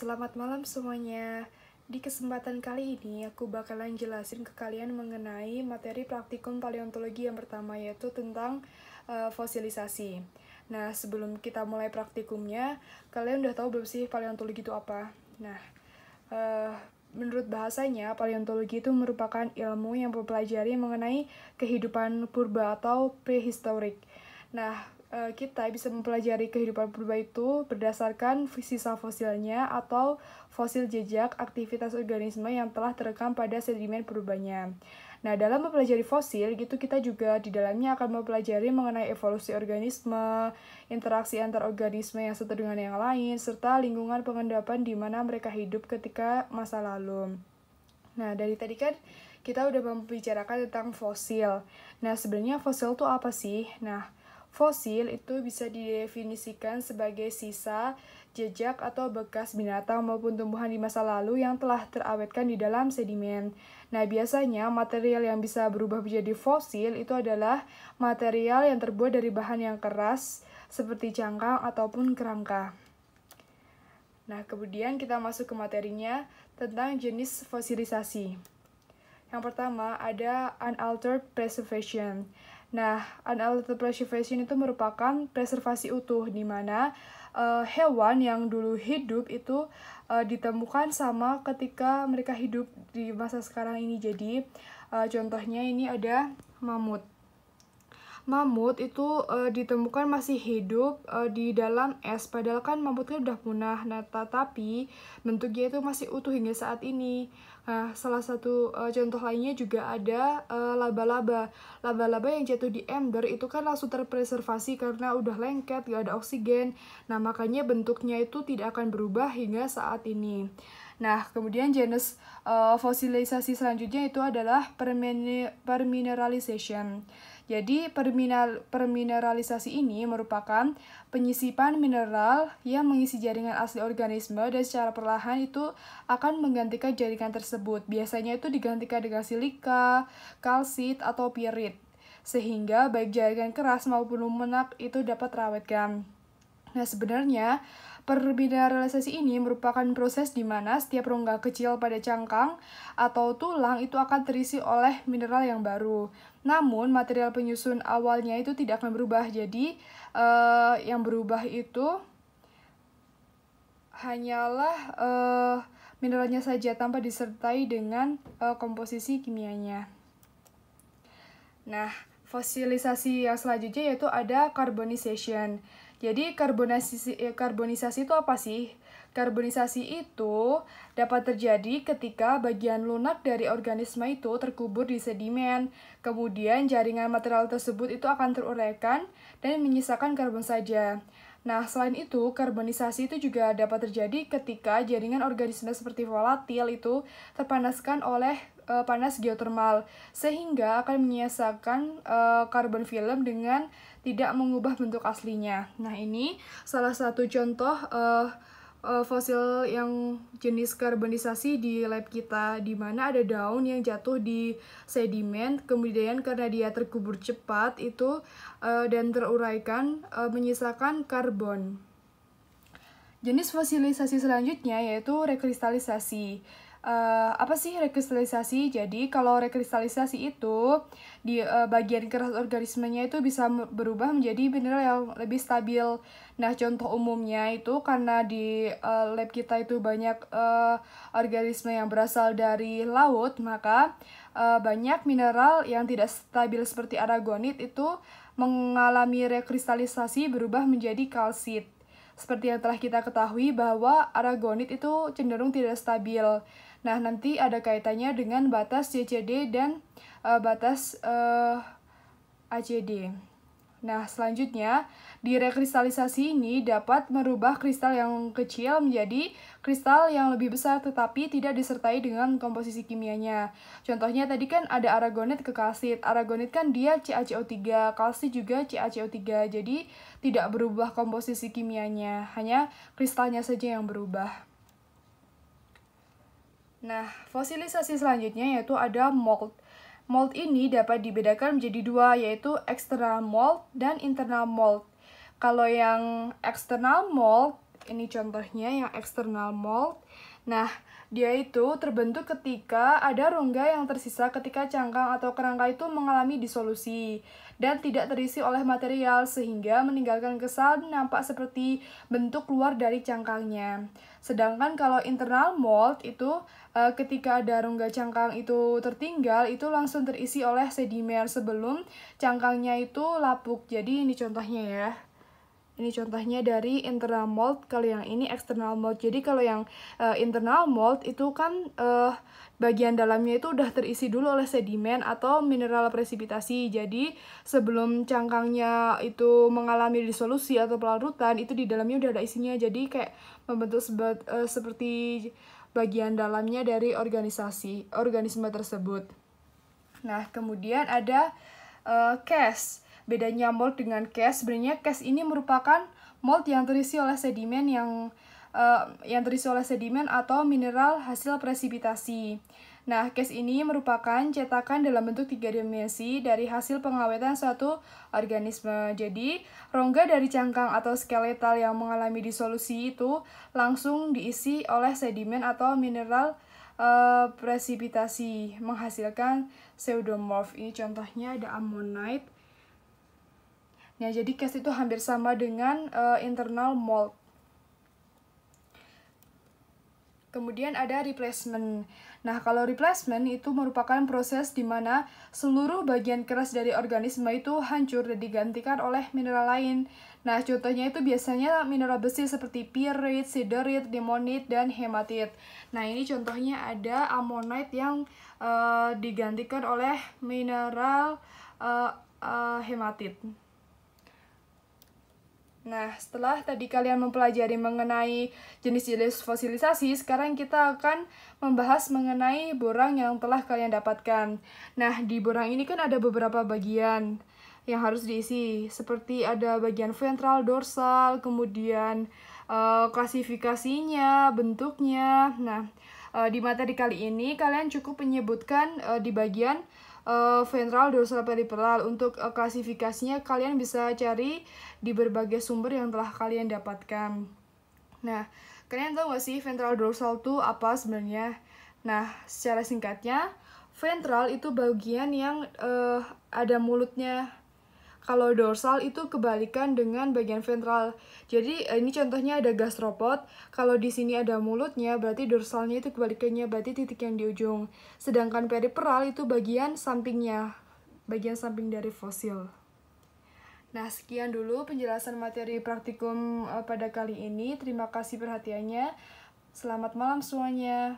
Selamat malam semuanya. Di kesempatan kali ini, aku bakalan jelasin ke kalian mengenai materi praktikum paleontologi yang pertama, yaitu tentang fosilisasi. Nah, sebelum kita mulai praktikumnya, kalian udah tahu belum sih paleontologi itu apa? Nah, menurut bahasanya, paleontologi itu merupakan ilmu yang mempelajari mengenai kehidupan purba atau prehistorik. Nah, kita bisa mempelajari kehidupan purba itu berdasarkan sisa fosilnya atau fosil jejak aktivitas organisme yang telah terekam pada sedimen purbanya. Nah, dalam mempelajari fosil, gitu kita juga di dalamnya akan mempelajari mengenai evolusi organisme, interaksi antar organisme yang satu dengan yang lain, serta lingkungan pengendapan di mana mereka hidup ketika masa lalu. Nah, dari tadi kan kita udah membicarakan tentang fosil. Nah, sebenarnya fosil itu apa sih? Nah, fosil itu bisa didefinisikan sebagai sisa, jejak, atau bekas binatang maupun tumbuhan di masa lalu yang telah terawetkan di dalam sedimen. Nah, biasanya material yang bisa berubah menjadi fosil itu adalah material yang terbuat dari bahan yang keras, seperti cangkang ataupun kerangka. Nah, kemudian kita masuk ke materinya tentang jenis fosilisasi. Yang pertama ada unaltered preservation. Nah, unaltered preservation itu merupakan preservasi utuh, di mana hewan yang dulu hidup itu ditemukan sama ketika mereka hidup di masa sekarang ini. Jadi, contohnya ini ada mamut. Mamut itu ditemukan masih hidup di dalam es, padahal kan mamutnya udah punah. Nah, tetapi bentuknya itu masih utuh hingga saat ini. Nah, salah satu contoh lainnya juga ada laba-laba. Laba-laba yang jatuh di ember itu kan langsung terpreservasi karena udah lengket, gak ada oksigen. Nah, makanya bentuknya itu tidak akan berubah hingga saat ini. Nah, kemudian jenis fosilisasi selanjutnya itu adalah permineralization. Jadi, permineralisasi ini merupakan penyisipan mineral yang mengisi jaringan asli organisme dan secara perlahan itu akan menggantikan jaringan tersebut. Biasanya itu digantikan dengan silika, kalsit, atau pirit, sehingga baik jaringan keras maupun lunak itu dapat terawetkan. Nah, sebenarnya permineralisasi ini merupakan proses di mana setiap rongga kecil pada cangkang atau tulang itu akan terisi oleh mineral yang baru. Namun, material penyusun awalnya itu tidak akan berubah. Jadi, yang berubah itu hanyalah mineralnya saja tanpa disertai dengan komposisi kimianya. Nah, fosilisasi yang selanjutnya yaitu ada carbonization. Jadi karbonisasi itu apa sih? Karbonisasi itu dapat terjadi ketika bagian lunak dari organisme itu terkubur di sedimen. Kemudian jaringan material tersebut itu akan teruraikan dan menyisakan karbon saja. Nah, selain itu, karbonisasi itu juga dapat terjadi ketika jaringan organisme seperti volatil itu terpanaskan oleh panas geotermal, sehingga akan menyisakan karbon film dengan tidak mengubah bentuk aslinya. Nah, ini salah satu contoh fosil yang jenis karbonisasi di lab kita, di mana ada daun yang jatuh di sedimen, kemudian karena dia terkubur cepat itu dan teruraikan menyisakan karbon. Jenis fosilisasi selanjutnya yaitu rekristalisasi. Apa sih rekristalisasi? Jadi kalau rekristalisasi itu di bagian keras organismenya itu bisa berubah menjadi mineral yang lebih stabil. Nah, contoh umumnya itu karena di lab kita itu banyak organisme yang berasal dari laut, maka banyak mineral yang tidak stabil seperti aragonit itu mengalami rekristalisasi berubah menjadi kalsit. Seperti yang telah kita ketahui bahwa aragonit itu cenderung tidak stabil. Nah, nanti ada kaitannya dengan batas CCD dan batas ACD. Nah, selanjutnya, di rekristalisasi ini dapat merubah kristal yang kecil menjadi kristal yang lebih besar tetapi tidak disertai dengan komposisi kimianya. Contohnya tadi kan ada aragonit ke kalsit. Aragonit kan dia CaCO3, kalsit juga CaCO3. Jadi, tidak berubah komposisi kimianya, hanya kristalnya saja yang berubah. Nah, fosilisasi selanjutnya yaitu ada mold. Mold ini dapat dibedakan menjadi dua, yaitu external mold dan internal mold. Kalau yang external mold Ini contohnya yang external mold. Nah, dia itu terbentuk ketika ada rongga yang tersisa ketika cangkang atau kerangka itu mengalami disolusi dan tidak terisi oleh material sehingga meninggalkan kesan nampak seperti bentuk luar dari cangkangnya. Sedangkan kalau internal mold itu ketika ada rongga cangkang itu tertinggal, itu langsung terisi oleh sedimen sebelum cangkangnya itu lapuk. Jadi ini contohnya ya. Ini contohnya dari internal mold, kalau yang ini external mold. Jadi kalau yang internal mold itu kan bagian dalamnya itu udah terisi dulu oleh sedimen atau mineral presipitasi. Jadi sebelum cangkangnya itu mengalami disolusi atau pelarutan, itu di dalamnya udah ada isinya. Jadi kayak membentuk seperti bagian dalamnya dari organisme tersebut. Nah, kemudian ada cast. Bedanya mold dengan cast, sebenarnya cast ini merupakan mold yang terisi oleh sedimen atau mineral hasil presipitasi. Nah, cast ini merupakan cetakan dalam bentuk 3 dimensi dari hasil pengawetan suatu organisme. Jadi, rongga dari cangkang atau skeletal yang mengalami disolusi itu langsung diisi oleh sedimen atau mineral presipitasi menghasilkan pseudomorph. Ini contohnya ada ammonite. Nah, jadi cast itu hampir sama dengan internal mold. Kemudian ada replacement. Nah, kalau replacement itu merupakan proses di mana seluruh bagian keras dari organisme itu hancur dan digantikan oleh mineral lain. Nah, contohnya itu biasanya mineral besi seperti pyrite, siderite, limonite, dan hematite. Nah, ini contohnya ada ammonite yang digantikan oleh mineral hematite. Nah, setelah tadi kalian mempelajari mengenai jenis-jenis fosilisasi, sekarang kita akan membahas mengenai borang yang telah kalian dapatkan. Nah, di borang ini kan ada beberapa bagian yang harus diisi, seperti ada bagian ventral, dorsal, kemudian klasifikasinya, bentuknya. Nah, di materi kali ini kalian cukup menyebutkan di bagian ventral, dorsal, periferal. Untuk klasifikasinya kalian bisa cari di berbagai sumber yang telah kalian dapatkan. Nah, kalian tahu gak sih ventral dorsal itu apa sebenarnya? Nah, secara singkatnya, ventral itu bagian yang ada mulutnya. Kalau dorsal itu kebalikan dengan bagian ventral. Jadi ini contohnya ada gastropod. Kalau di sini ada mulutnya, berarti dorsalnya itu kebalikannya, berarti titik yang di ujung. Sedangkan periferal itu bagian sampingnya, bagian samping dari fosil. Nah, sekian dulu penjelasan materi praktikum pada kali ini. Terima kasih perhatiannya. Selamat malam semuanya.